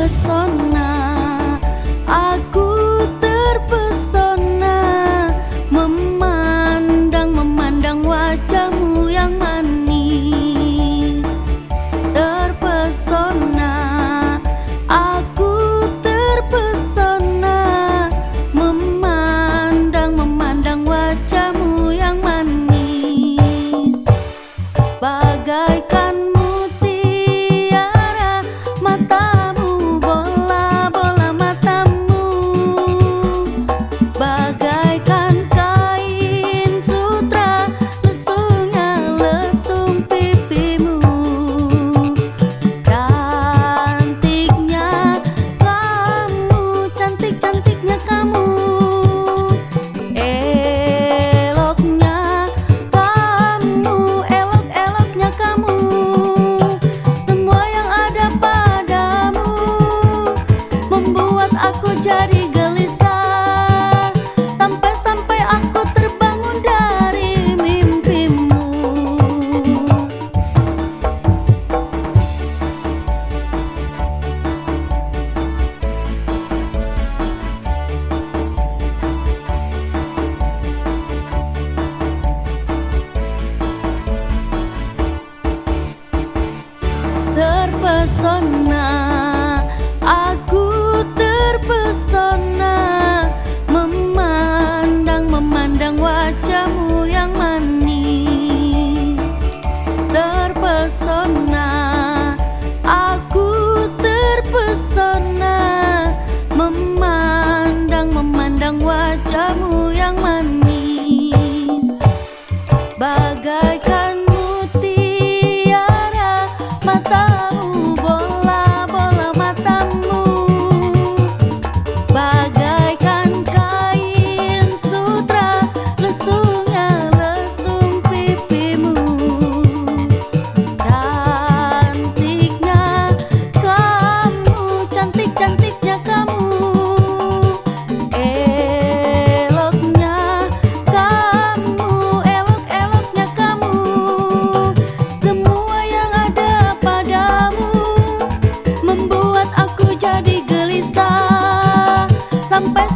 terpesona, aku terpesona memandang wajahmu yang manis. Terpesona, aku terpesona memandang wajahmu yang manis. Bagaikan mutiara matamu, bola-bola matamu, bagaikan kain sutra lesungnya lesung pipimu. Cantiknya kamu, cantik-cantiknya kamu, eloknya kamu, elok-eloknya kamu. Semua yang ada padamu membuat aku jadi gelisah, sampai-sampai aku terbangun dari mimpimu. Terpesona, aku terpesona memandang wajahmu yang manis. Terpesona, aku terpesona memandang wajahmu yang manis. Bagaikan mutiara matamu, bola-bola matamu, bagaikan kain sutra lesungnya lesung pipimu. Cantiknya kamu, cantik-cantiknya kamu, eloknya kamu, elok-eloknya kamu. Semua yang ada padamu membuat aku jadi gelisah, sampai